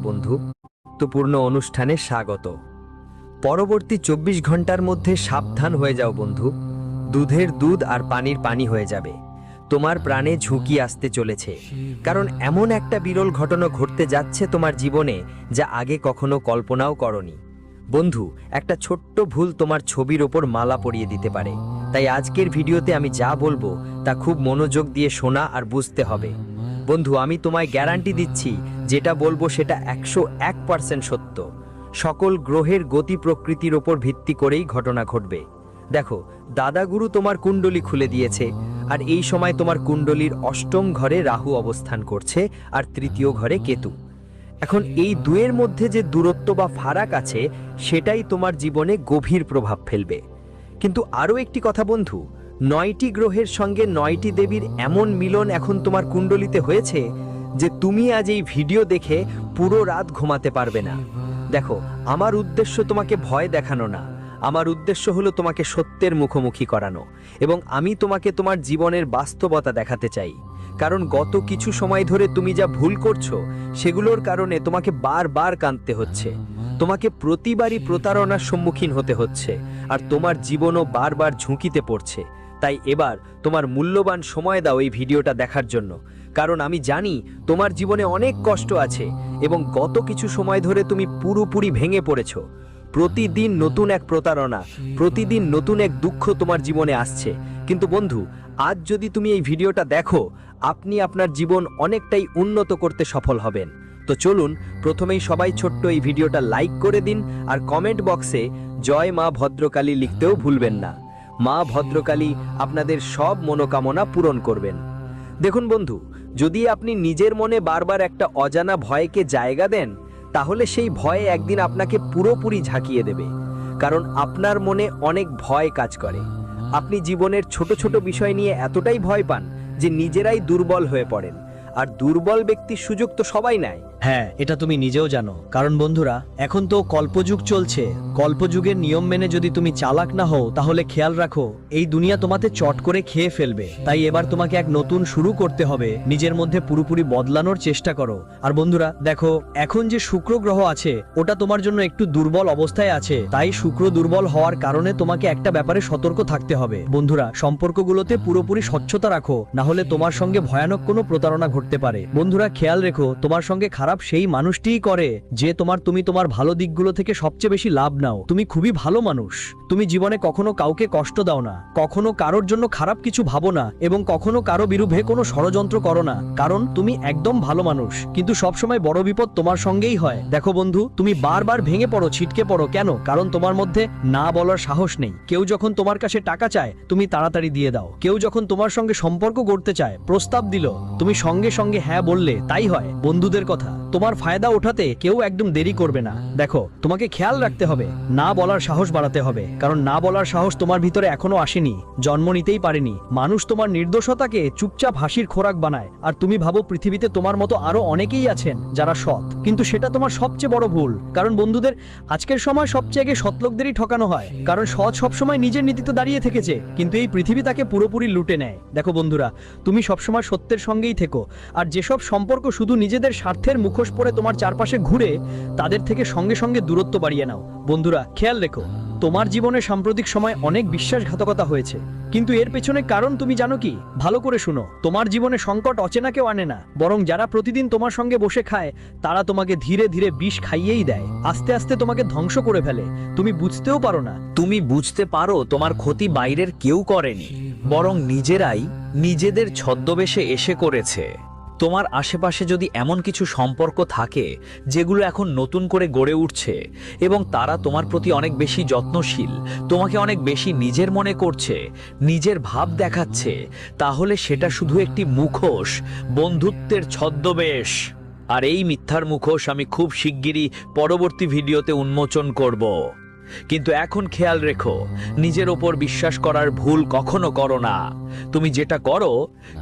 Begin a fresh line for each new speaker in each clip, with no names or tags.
বন্ধু, গুরুত্বপূর্ণ অনুষ্ঠানে স্বাগত। পরবর্তী 24 ঘন্টার মধ্যে সাবধান হয়ে যাও বন্ধু, দুধের দুধ আর পানির পানি হয়ে যাবে। তোমার প্রাণে ঝুঁকি আসতে চলেছে, কারণ এমন একটা বিরল ঘটনা ঘটতে যাচ্ছে তোমার জীবনে যা আগে কখনো কল্পনাও করনি। বন্ধু, একটা ছোট্ট ভুল তোমার ছবির ওপর মালা পরিয়ে দিতে পারে। তাই আজকের ভিডিওতে আমি যা বলবো তা খুব মনোযোগ দিয়ে শোনা আর বুঝতে হবে। বন্ধু, আমি তোমায় গ্যারান্টি দিচ্ছি, যেটা বলবো সেটা 101% সত্য। সকল গ্রহের গতি প্রকৃতির ওপর ভিত্তি করেই ঘটনা ঘটবে। দেখো, দাদাগুরু তোমার কুণ্ডলী খুলে দিয়েছে, আর এই সময় তোমার কুণ্ডলীর অষ্টম ঘরে রাহু অবস্থান করছে আর তৃতীয় ঘরে কেতু। এখন এই দুয়ের মধ্যে যে দূরত্ব বা ফারাক আছে, সেটাই তোমার জীবনে গভীর প্রভাব ফেলবে। কিন্তু আরও একটি কথা বন্ধু, 9টি গ্রহের সঙ্গে 9টি দেবীর এমন মিলন এখন তোমার কুণ্ডলিতে হয়েছে যে তুমি আজ এই ভিডিও দেখে পুরো রাত ঘুমাতে পারবে না। দেখো, আমার উদ্দেশ্য তোমাকে ভয় দেখানো না, আমার উদ্দেশ্য হলো তোমাকে সত্যের মুখোমুখি করানো, এবং আমি তোমাকে তোমার জীবনের বাস্তবতা দেখাতে চাই। কারণ গত কিছু সময় ধরে তুমি যা ভুল করছো, সেগুলোর কারণে তোমাকে বারবার কাঁদতে হচ্ছে, তোমাকে প্রতিবারই প্রতারণার সম্মুখীন হতে হচ্ছে, আর তোমার জীবনও বারবার ঝুঁকিতে পড়ছে। তাই এবার তোমার মূল্যবান সময় দাও এই ভিডিওটা দেখার জন্য, কারণ আমি জানি তোমার জীবনে অনেক কষ্ট আছে এবং গত কিছু সময় ধরে তুমি পুরোপুরি ভেঙে পড়েছো। প্রতিদিন নতুন এক প্রতারণা, প্রতিদিন নতুন এক দুঃখ তোমার জীবনে আসছে। কিন্তু বন্ধু, আজ যদি তুমি এই ভিডিওটা দেখো, আপনি আপনার জীবন অনেকটাই উন্নত করতে সফল হবেন। তো চলুন, প্রথমেই সবাই ছোট্ট এই ভিডিওটা লাইক করে দিন, আর কমেন্ট বক্সে জয় মা ভদ্রকালী লিখতেও ভুলবেন না। মা ভদ্রকালী আপনাদের সব মনোকামনা পূরণ করবেন। দেখুন বন্ধু, যদি আপনি নিজের মনে বারবার একটা অজানা ভয়কে জায়গা দেন, তাহলে সেই ভয় একদিন আপনাকে পুরোপুরি ঝাঁকিয়ে দেবে। কারণ আপনার মনে অনেক ভয় কাজ করে। আপনি জীবনের ছোট ছোট বিষয় নিয়ে এতটাই ভয় পান যে নিজেরাই দুর্বল হয়ে পড়েন, আর দুর্বল ব্যক্তির সুযোগ তো সবাই নেয়।
হ্যাঁ, এটা তুমি নিজেও জানো। কারণ বন্ধুরা, এখন তো কল্পযুগ চলছে। কল্পযুগের নিয়ম মেনে যদি তুমি চালাক না হও, তাহলে খেয়াল রাখো, এই দুনিয়া তোমাকে চট করে খেয়ে ফেলবে। তাই এবার তোমাকে এক নতুন শুরু করতে হবে, নিজের মধ্যে পুরোপুরি বদলানোর চেষ্টা করো। আর বন্ধুরা দেখো, এখন যে শুক্র গ্রহ আছে, ওটা তোমার জন্য একটু দুর্বল অবস্থায় আছে। তাই শুক্র দুর্বল হওয়ার কারণে তোমাকে একটা ব্যাপারে সতর্ক থাকতে হবে। বন্ধুরা, সম্পর্কগুলোতে পুরোপুরি স্বচ্ছতা রাখো, না হলে তোমার সঙ্গে ভয়ানক কোনো প্রতারণা ঘটতে পারে। বন্ধুরা, খেয়াল রেখো, তোমার সঙ্গে খারাপ সেই মানুষটিই করে যে তুমি তোমার ভালো দিকগুলো থেকে সবচেয়ে বেশি লাভ নাও। তুমি খুবই ভালো মানুষ, তুমি জীবনে কখনো কাউকে কষ্ট দাও না, কখনো কারোর জন্য খারাপ কিছু ভাবো না, এবং কখনো কারো বিরুদ্ধে কোনো ষড়যন্ত্র করো না। কারণ তুমি একদম ভালো মানুষ। কিন্তু সবসময় বড় বিপদ তোমার সঙ্গেই হয়। দেখো বন্ধু, তুমি বারবার ভেঙে পড়ো, ছিটকে পড়ো কেন? কারণ তোমার মধ্যে না বলার সাহস নেই। কেউ যখন তোমার কাছে টাকা চায়, তুমি তাড়াতাড়ি দিয়ে দাও। কেউ যখন তোমার সঙ্গে সম্পর্ক গড়তে চায়, প্রস্তাব দিল, তুমি সঙ্গে সঙ্গে হ্যাঁ বললে। তাই হয় বন্ধুদের কথা, তোমার ফায়দা ওঠাতে কেউ একদম দেরি করবে না। দেখো, তোমাকে খেয়াল রাখতে হবে, না বলার সাহস বাড়াতে হবে। কারণ না বলার সাহস তোমার ভিতরে এখনো আসেনি, জন্ম নিতেই পারেনি। মানুষ তোমার নির্দোষতাকে চুপচাপ হাসির খোরাক বানায়, আর তুমি ভাবো পৃথিবীতে তোমার মতো আরো অনেকেই আছেন যারা সৎ। কিন্তু সেটা তোমার সবচেয়ে বড় ভুল। কারণ বন্ধুদের, আজকের সময় সবচেয়ে আগে সৎ লোকদেরই ঠকানো হয়। কারণ সৎ সবসময় নিজের নীতিতে দাঁড়িয়ে থেকেছে, কিন্তু এই পৃথিবী তাকে পুরোপুরি লুটে নেয়। দেখো বন্ধুরা, তুমি সবসময় সত্যের সঙ্গেই থেকো, আর যেসব সম্পর্ক শুধু নিজেদের স্বার্থের মুখোশ পরে তোমার চারপাশে ঘুরে, তাদের থেকে সঙ্গে সঙ্গে দূরত্ব বাড়িয়ে নাও। বন্ধুরা, খেয়াল রেখো, তোমার জীবনে সাম্প্রতিক সময় অনেক বিশ্বাসঘাতকতা হয়েছে, কিন্তু এর পেছনে কারণ তুমি জানো কি? ভালো করে শুনো, তোমার জীবনে সংকট অচেনা কেউ আনে না, বরং যারা প্রতিদিন তোমার সঙ্গে বসে খায়, তারা তোমাকে ধীরে ধীরে বিষ খাইয়েই দেয়। আস্তে আস্তে তোমাকে ধ্বংস করে ফেলে, তুমি বুঝতেও পারো না।
তুমি বুঝতে পারো তোমার ক্ষতি বাইরের কেউ করেনি, বরং নিজেরাই নিজেদের ছদ্মবেশে এসে করেছে। তোমার আশেপাশে যদি এমন কিছু সম্পর্ক থাকে যেগুলো এখন নতুন করে গড়ে উঠছে, এবং তারা তোমার প্রতি অনেক বেশি যত্নশীল, তোমাকে অনেক বেশি নিজের মনে করছে, নিজের ভাব দেখাচ্ছে, তাহলে সেটা শুধু একটি মুখোশ, বন্ধুত্বের ছদ্মবেশ। আর এই মিথ্যার মুখোশ আমি খুব শিগগিরই পরবর্তী ভিডিওতে উন্মোচন করব। কিন্তু এখন খেয়াল রেখো, নিজের ওপর বিশ্বাস করার ভুল কখনো করো না। তুমি যেটা করো,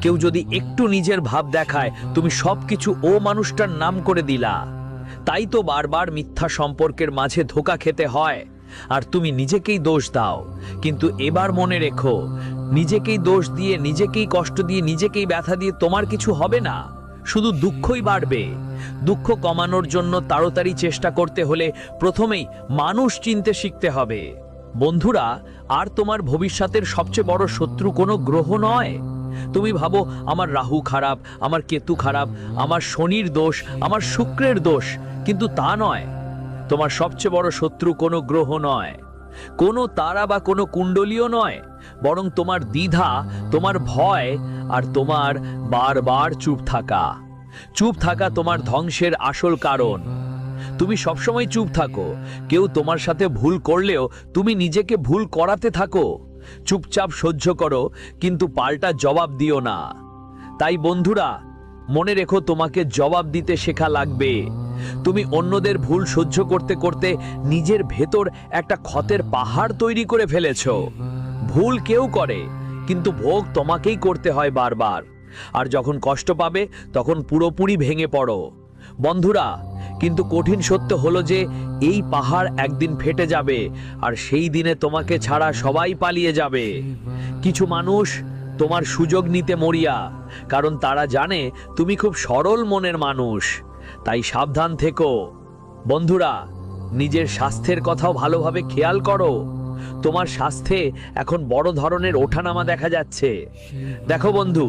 কেউ যদি একটু নিজের ভাব দেখায়, তুমি সবকিছু ও মানুষটার নাম করে দিলা। তাই তো বারবার মিথ্যা সম্পর্কের মাঝে ধোঁকা খেতে হয়, আর তুমি নিজেকেই দোষ দাও। কিন্তু এবার মনে রেখো, নিজেকেই দোষ দিয়ে, নিজেকেই কষ্ট দিয়ে, নিজেকেই ব্যথা দিয়ে তোমার কিছু হবে না, শুধু দুঃখই বাড়বে। দুঃখ কমানোর জন্য তাড়াতাড়ি চেষ্টা করতে হলে প্রথমেই মানুষ চিনতে শিখতে হবে। বন্ধুরা, আর তোমার ভবিষ্যতের সবচেয়ে বড় শত্রু কোনো গ্রহ নয়। তুমি ভাবো আমার রাহু খারাপ, আমার কেতু খারাপ, আমার শনির দোষ, আমার শুক্রের দোষ, কিন্তু তা নয়। তোমার সবচেয়ে বড় শত্রু কোনো গ্রহ নয়, কোনো তারা বা কোনো কুণ্ডলীও নয়, বরং তোমার দ্বিধা, তোমার ভয় আর তোমার বারবার চুপ থাকা। চুপ থাকা তোমার ধ্বংসের আসল কারণ। তুমি সবসময় চুপ থাকো, কেউ তোমার সাথে ভুল করলেও তুমি নিজেকে ভুল করাতে থাকো। চুপচাপ সহ্য করো, কিন্তু পাল্টা জবাব দিও না। তাই বন্ধুরা, মনে রেখো, তোমাকে জবাব দিতে শেখা লাগবে। তুমি অন্যদের ভুল সহ্য করতে করতে নিজের ভেতর একটা ক্ষতের পাহাড় তৈরি করে ফেলেছো। ভুল কেউ করে, কিন্তু ভোগ তোমাকেই করতে হয় বারবার। আর যখন কষ্ট পাবে তখন পুরোপুরি ভেঙে পড়ো। বন্ধুরা, কিন্তু কঠিন সত্য হলো যে এই পাহাড় একদিন ফেটে যাবে, আর সেই দিনে তোমাকে ছাড়া সবাই পালিয়ে যাবে। কিছু মানুষ তোমার সুযোগ নিতে মরিয়া, কারণ তারা জানে তুমি খুব সরল মনের মানুষ। তাই সাবধান থেকো। বন্ধুরা, নিজের স্বাস্থ্যের কথাও ভালোভাবে খেয়াল করো। তোমার স্বাস্থ্যে এখন বড় ধরনের ওঠানামা দেখা যাচ্ছে। দেখো বন্ধু,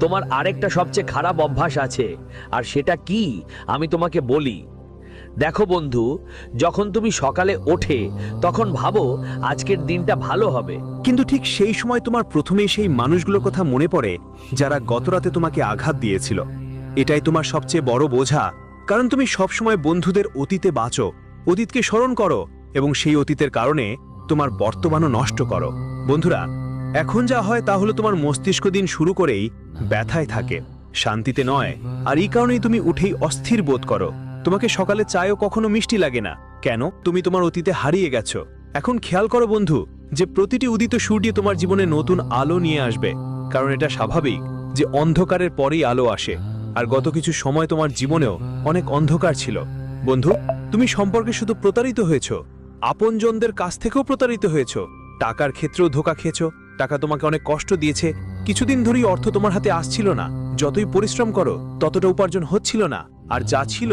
তোমার আরেকটা সবচেয়ে খারাপ অভ্যাস আছে, আর সেটা কি আমি তোমাকে বলি। দেখো বন্ধু, যখন তুমি সকালে ওঠে তখন ভাবো আজকের দিনটা ভালো হবে,
কিন্তু ঠিক সেই সময় তোমার প্রথমেই সেই মানুষগুলোর কথা মনে পড়ে যারা গতরাতে তোমাকে আঘাত দিয়েছিল। এটাই তোমার সবচেয়ে বড় বোঝা, কারণ তুমি সবসময় বন্ধুদের অতীতে বাঁচো, অতীতকে স্মরণ করো এবং সেই অতীতের কারণে তোমার বর্তমানও নষ্ট করো। বন্ধুরা, এখন যা হয় তা হলো তোমার মস্তিষ্ক দিন শুরু করেই ব্যথায় থাকে, শান্তিতে নয়। আর এই কারণেই তুমি উঠেই অস্থির বোধ করো। তোমাকে সকালে চায়ও কখনো মিষ্টি লাগে না। কেন? তুমি তোমার অতীতে হারিয়ে গেছো। এখন খেয়াল করো বন্ধু, যে প্রতিটি উদিত সূর্য তোমার জীবনে নতুন আলো নিয়ে আসবে, কারণ এটা স্বাভাবিক যে অন্ধকারের পরেই আলো আসে। আর গত কিছু সময় তোমার জীবনেও অনেক অন্ধকার ছিল। বন্ধু, তুমি সম্পর্কে শুধু প্রতারিত হয়েছো, আপনজনদের কাছ থেকেও প্রতারিত হয়েছো, টাকার ক্ষেত্রেও ধোঁকা খেয়েছো। টাকা তোমাকে অনেক কষ্ট দিয়েছে। কিছুদিন ধরেই অর্থ তোমার হাতে আসছিল না, যতই পরিশ্রম করো ততটা উপার্জন হচ্ছিল না, আর যা ছিল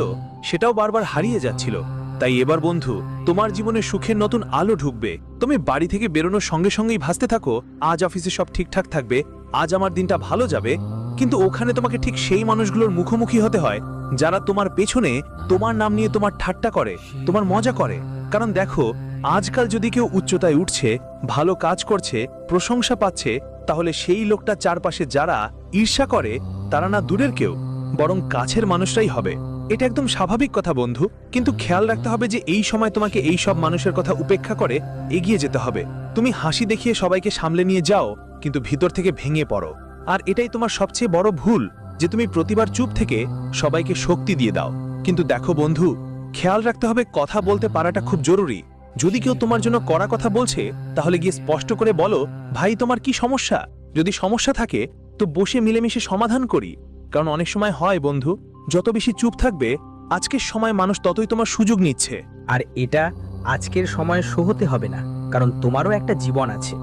সেটাও বারবার হারিয়ে যাচ্ছিল। তাই এবার বন্ধু, তোমার জীবনে সুখের নতুন আলো ঢুকবে। তুমি বাড়ি থেকে বেরোনোর সঙ্গে সঙ্গেই ভাসতে থাকো, আজ অফিসে সব ঠিকঠাক থাকবে, আজ আমার দিনটা ভালো যাবে। কিন্তু ওখানে তোমাকে ঠিক সেই মানুষগুলোর মুখোমুখি হতে হয় যারা তোমার পেছনে তোমার নাম নিয়ে তোমার ঠাট্টা করে, তোমার মজা করে। কারণ দেখো, আজকাল যদি কেউ উচ্চতায় উঠছে, ভালো কাজ করছে, প্রশংসা পাচ্ছে, তাহলে সেই লোকটা চারপাশে যারা ঈর্ষা করে তারা না দূরের কেউ, বরং কাছের মানুষরাই হবে। এটা একদম স্বাভাবিক কথা বন্ধু, কিন্তু খেয়াল রাখতে হবে যে এই সময় তোমাকে এই সব মানুষের কথা উপেক্ষা করে এগিয়ে যেতে হবে। তুমি হাসি দেখিয়ে সবাইকে সামলে নিয়ে যাও, কিন্তু ভিতর থেকে ভেঙে পড়ো। আর এটাই তোমার সবচেয়ে বড় ভুল, যে তুমি প্রতিবার চুপ থেকে সবাইকে শক্তি দিয়ে দাও। কিন্তু দেখো বন্ধু, খেয়াল রাখতে হবে কথা বলতে পারাটা খুব জরুরি। যদি কেউ তোমার জন্য কড়া কথা বলছে, তাহলে গিয়ে স্পষ্ট করে বলো, ভাই তোমার কি সমস্যা? যদি সমস্যা থাকে তো বসে মিলেমিশে সমাধান করি। কারণ অনেক সময় হয় বন্ধু, যত বেশি চুপ থাকবে আজকের সময় মানুষ ততই তোমার সুযোগ নিচ্ছে।
আর এটা আজকের সময়ে সহতে হবে না, কারণ তোমারও একটা জীবন আছে,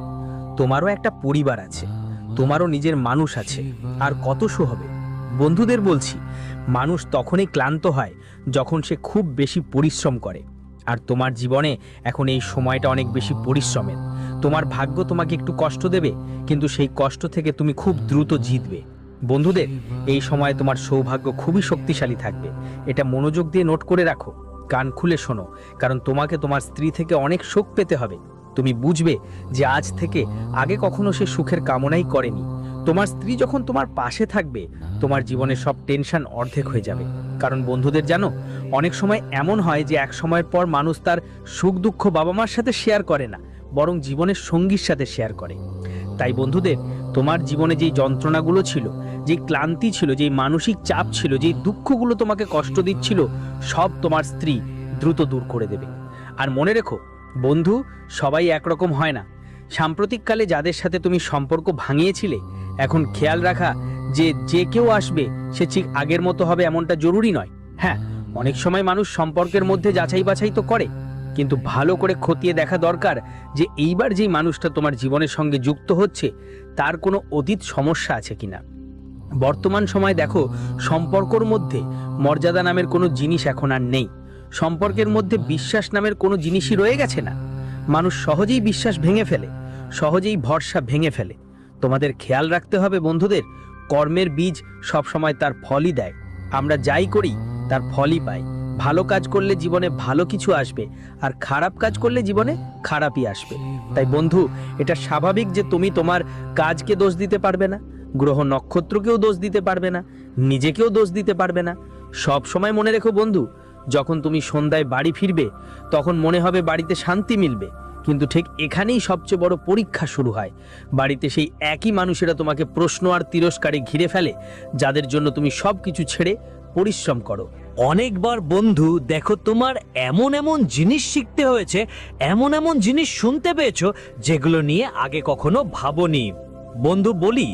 তোমারও একটা পরিবার আছে, তোমারও নিজের মানুষ আছে। আর কত শো হবে? বন্ধুদের বলছি, মানুষ তখনই ক্লান্ত হয় যখন সে খুব বেশি পরিশ্রম করে। আর তোমার জীবনে এখন এই সময়টা অনেক বেশি পরিশ্রমের। তোমার ভাগ্য তোমাকে একটু কষ্ট দেবে, কিন্তু সেই কষ্ট থেকে তুমি খুব দ্রুত জিতবে। বন্ধুদের, এই সময় তোমার সৌভাগ্য খুবই শক্তিশালী থাকবে। এটা মনোযোগ দিয়ে নোট করে রাখো, কান খুলে শোনো, কারণ তোমাকে তোমার স্ত্রী থেকে অনেক সুখ পেতে হবে। তুমি বুঝবে যে আজ থেকে আগে কখনো সে সুখের কামনাই করেনি। তোমার স্ত্রী যখন তোমার পাশে থাকবে, তোমার জীবনের সব টেনশন অর্ধেক হয়ে যাবে। কারণ বন্ধুদের জানো, অনেক সময় এমন হয় যে এক সময়ের পর মানুষ তার সুখ দুঃখ বাবা মার সাথে শেয়ার করে না, বরং জীবনের সঙ্গীর সাথে শেয়ার করে। তাই বন্ধুদের, তোমার জীবনে যেই যন্ত্রণাগুলো ছিল, যেই ক্লান্তি ছিল, যেই মানসিক চাপ ছিল, যেই দুঃখগুলো তোমাকে কষ্ট দিচ্ছিল, সব তোমার স্ত্রী দ্রুত দূর করে দেবে। আর মনে রেখো বন্ধু, সবাই একরকম হয় না। সাম্প্রতিককালে যাদের সাথে তুমি সম্পর্ক ভাঙিয়েছিলে, এখন খেয়াল রাখা যে যে কেউ আসবে সে ঠিক আগের মতো হবে এমনটা জরুরি নয়। হ্যাঁ, অনেক সময় মানুষ সম্পর্কের মধ্যে যাচাই বাছাই তো করে, কিন্তু ভালো করে খতিয়ে দেখা দরকার যে এইবার যেই মানুষটা তোমার জীবনের সঙ্গে যুক্ত হচ্ছে তার কোনো অতীত সমস্যা আছে কিনা।
বর্তমান সময় দেখো, সম্পর্কর মধ্যে মর্যাদা নামের কোনো জিনিস এখন আর নেই। সম্পর্কের মধ্যে বিশ্বাস নামের কোনো জিনিসই রয়ে গেছে না। মানুষ সহজেই বিশ্বাস ভেঙে ফেলে, সহজেই ভরসা ভেঙে ফেলে। তোমাদের খেয়াল রাখতে হবে বন্ধুদের, কর্মের বীজ সবসময় তার ফলই দেয়। আমরা যাই করি তার ফলই পাই। ভালো কাজ করলে জীবনে ভালো কিছু আসবে, আর খারাপ কাজ করলে জীবনে খারাপই আসবে। তাই বন্ধু, এটা স্বাভাবিক যে তুমি তোমার কাজকে দোষ দিতে পারবে না, গ্রহ নক্ষত্রকেও দোষ দিতে পারবে না, নিজেকেও দোষ দিতে পারবে না। সব সময় মনে রেখো বন্ধু, যখন তুমি সন্ধ্যায় বাড়ি ফিরবে তখন মনে হবে বাড়িতে শান্তি মিলবে, কিন্তু ঠিক এখানেই সবচেয়ে বড় পরীক্ষা শুরু হয়। বাড়িতে সেই একই মানুষেরা তোমাকে প্রশ্ন আর তিরস্কারে ঘিরে ফেলে, যাদের জন্য তুমি সব কিছু ছেড়ে পরিশ্রম করো।
অনেকবার বন্ধু দেখো, তোমার এমন এমন জিনিস শিখতে হয়েছে, এমন এমন জিনিস শুনতে পেয়েছো যেগুলো নিয়ে আগে কখনো ভাবোনি। বন্ধু বলি,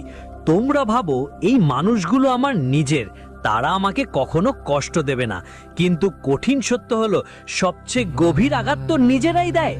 তোমরা ভাবো এই মানুষগুলো আমার নিজের, তারা আমাকে কখনো কষ্ট দেবে না, কিন্তু কঠিন সত্য হলো সবচেয়ে গভীর আঘাত তো নিজেরাই দেয়।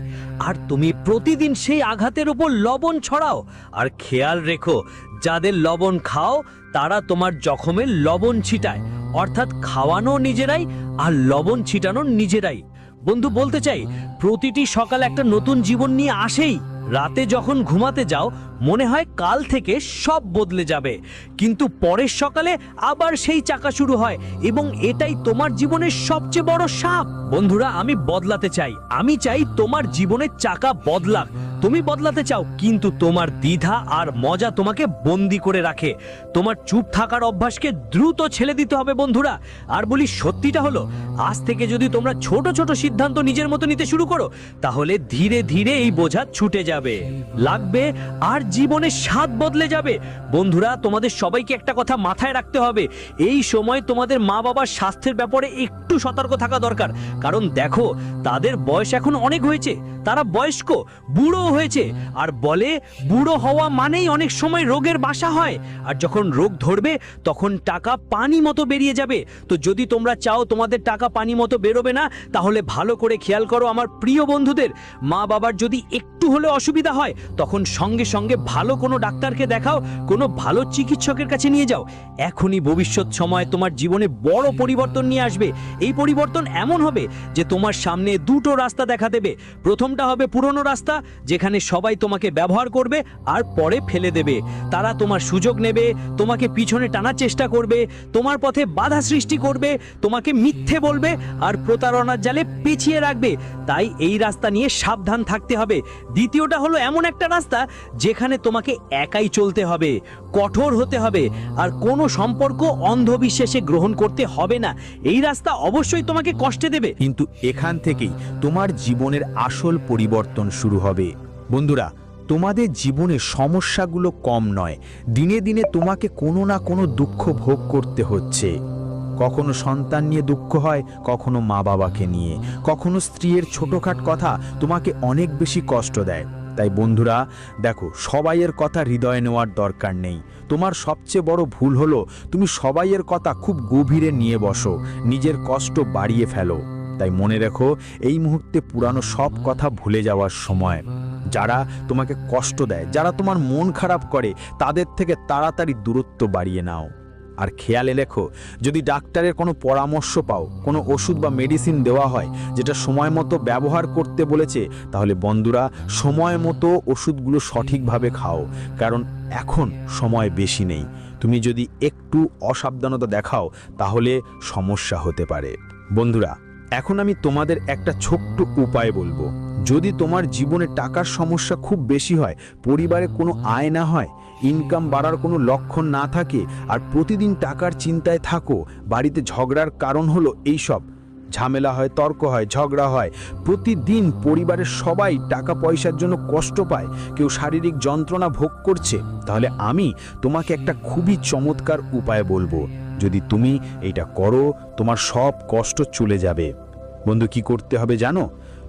আর তুমি প্রতিদিন সেই আঘাতের উপর লবণ ছড়াও। আর খেয়াল রেখো, যাদের লবণ খাও তারা তোমার জখমে লবণ ছিটায়, অর্থাৎ খাওয়ানো নিজেরাই আর লবণ ছিটানো নিজেরাই। বন্ধু বলতে চাই, প্রতিটি সকাল একটা নতুন জীবন নিয়ে আসেই। রাতে যখন ঘুমাতে যাও মনে হয় কাল থেকে সব বদলে যাবে, কিন্তু পরের সকালে আবার সেই চাকা শুরু হয়, এবং এটাই তোমার জীবনের সবচেয়ে বড় সাপ। বন্ধুরা, আমি বদলাতে চাই, আমি চাই তোমার জীবনের চাকা বদলাক। তুমি বদলাতে চাও, কিন্তু তোমার দ্বিধা আর মজা তোমাকে বন্দি করে রাখে। তোমার চুপ থাকার অভ্যাসকে দ্রুত ছেড়ে দিতে হবে বন্ধুরা। আর বলি, সত্যিটা হলো, আজ থেকে যদি তোমরা ছোট ছোট সিদ্ধান্ত নিজের মতো নিতে শুরু করো, তাহলে ধীরে ধীরে এই বোঝা ছুটে যাবে, লাগবে, আর জীবনের স্বাদ বদলে যাবে। বন্ধুরা, তোমাদের সবাইকে একটা কথা মাথায় রাখতে হবে, এই সময় তোমাদের মা বাবার স্বাস্থ্যের ব্যাপারে একটু সতর্ক থাকা দরকার। কারণ দেখো, তাদের বয়স এখন অনেক হয়েছে, তারা বয়স্ক, বুড়ো হয়েছে, আর বলে বুড়ো হওয়া মানেই অনেক সময় রোগের বাসা হয়, আর যখন রোগ ধরবে তখন টাকা পানি মতো বেরিয়ে যাবে। তো যদি তোমরা চাও তোমাদের টাকা পানি মতো বেরোবে না, তাহলে ভালো করে খেয়াল করো আমার প্রিয় বন্ধুদের, মা বাবার যদি একটু হলে অসুবিধা হয় তখন সঙ্গে সঙ্গে ভালো কোনো ডাক্তারকে দেখাও, কোনো ভালো চিকিৎসকের কাছে নিয়ে যাও। এখনই ভবিষ্যৎ সময় তোমার জীবনে বড় পরিবর্তন নিয়ে আসবে। এই পরিবর্তন এমন হবে যে তোমার সামনে দুটো রাস্তা দেখা দেবে। প্রথমটা হবে পুরনো রাস্তা, যেখানে সবাই তোমাকে ব্যবহার করবে আর পরে ফেলে দেবে। তারা তোমার সুযোগ নেবে, তোমাকে পিছনে টানার চেষ্টা করবে, তোমার পথে বাধা সৃষ্টি করবে, তোমাকে মিথ্যে বলবে আর প্রতারণার জালে পেঁচিয়ে রাখবে। তাই এই রাস্তা নিয়ে সাবধান থাকতে হবে। দ্বিতীয়টা হলো এমন একটা রাস্তা যেখানে তোমাকে একাই চলতে হবে, কঠোর হতে হবে, আর কোনো সম্পর্ক অন্ধবিশ্বাসে গ্রহণ করতে হবে না। এই রাস্তা অবশ্যই তোমাকে কষ্টে দেবে,
কিন্তু এখান থেকেই তোমার জীবনের আসল পরিবর্তন শুরু হবে। বন্ধুরা, তোমাদের জীবনে সমস্যাগুলো কম নয়, দিনে দিনে তোমাকে কোনো না কোনো দুঃখ ভোগ করতে হচ্ছে। কখনো সন্তান নিয়ে দুঃখ হয়, কখনো মা বাবাকে নিয়ে, কখনো স্ত্রীর ছোটখাট কথা তোমাকে অনেক বেশি কষ্ট দেয়। তাই বন্ধুরা দেখো, সবাইয়ের কথা হৃদয়ে নেওয়ার দরকার নেই। তোমার সবচেয়ে বড় ভুল হলো তুমি সবাইয়ের কথা খুব গভীরে নিয়ে বসো, নিজের কষ্ট বাড়িয়ে ফেলো। তাই মনে রেখো, এই মুহূর্তে পুরানো সব কথা ভুলে যাওয়ার সময়। যারা তোমাকে কষ্ট দেয়, যারা তোমার মন খারাপ করে, তাদের থেকে তাড়াতাড়ি দূরত্ব বাড়িয়ে নাও। আর খেয়ালে রেখো, যদি ডাক্তারের কোনো পরামর্শ পাও, কোনো ওষুধ বা মেডিসিন দেওয়া হয় যেটা সময় মতো ব্যবহার করতে বলেছে, তাহলে বন্ধুরা সময় মতো ওষুধগুলো সঠিকভাবে খাও, কারণ এখন সময় বেশি নেই। তুমি যদি একটু অসাবধানতা দেখাও তাহলে সমস্যা হতে পারে। বন্ধুরা, এখন আমি তোমাদের একটা ছোট্ট উপায় বলবো। যদি তোমার জীবনে টাকার সমস্যা খুব বেশি হয়, পরিবারে কোনো আয় না হয়, ইনকাম বাড়ার কোনো লক্ষণ না থাকে, আর প্রতিদিন টাকার চিন্তায় থাকো, বাড়িতে ঝগড়ার কারণ হলো এইসব, ঝামেলা হয়, তর্ক হয়, ঝগড়া হয়, প্রতিদিন পরিবারের সবাই টাকা পয়সার জন্য কষ্ট পায়, কেউ শারীরিক যন্ত্রণা ভোগ করছে, তাহলে আমি তোমাকে একটা খুবই চমৎকার উপায় বলবো। যদি তুমি এইটা করো, তোমার সব কষ্ট চলে যাবে। বন্ধু, কি করতে হবে জানো?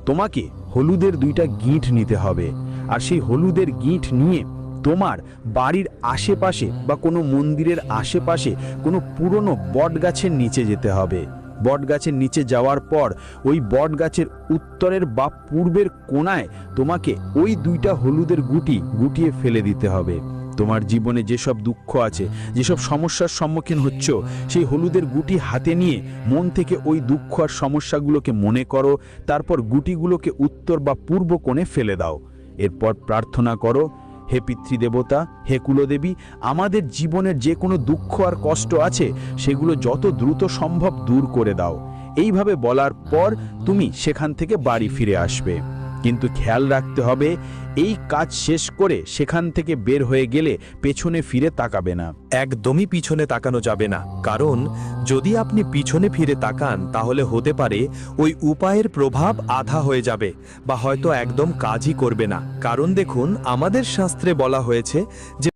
তোমাকে হলুদের 2টা গিঁট নিতে হবে, আর সেই হলুদের গিঁট নিয়ে তোমার বাড়ির আশেপাশে বা কোনো মন্দিরের আশেপাশে কোনো পুরনো বট গাছের নিচে যেতে হবে। বট গাছের নিচে যাওয়ার পর ওই বট গাছের উত্তরের বা পূর্বের কোণায় তোমাকে ওই 2টা হলুদের গুটি গুটিয়ে ফেলে দিতে হবে। তোমার জীবনে যেসব দুঃখ আছে, যেসব সমস্যার সম্মুখীন হচ্ছ, সেই হলুদের গুটি হাতে নিয়ে মন থেকে ওই দুঃখ আর সমস্যাগুলোকে মনে করো। তারপর গুটিগুলোকে উত্তর বা পূর্ব কোণে ফেলে দাও। এরপর প্রার্থনা করো, হে পিতৃদেবতা, হে কুলদেবী, আমাদের জীবনের যে কোনো দুঃখ আর কষ্ট আছে সেগুলো যত দ্রুত সম্ভব দূর করে দাও। এইভাবে বলার পর তুমি সেখান থেকে বাড়ি ফিরে আসবে। কিন্তু খেয়াল রাখতে হবে, এই কাজ শেষ করে সেখান থেকে বের হয়ে গেলে পেছনে ফিরে তাকাবে না।
একদমই পিছনে তাকানো যাবে না, কারণ যদি আপনি পিছনে ফিরে তাকান তাহলে হতে পারে ওই উপায়ের প্রভাব আধা হয়ে যাবে বা হয়তো একদম কাজই করবে না। কারণ দেখুন, আমাদের শাস্ত্রে বলা হয়েছে যে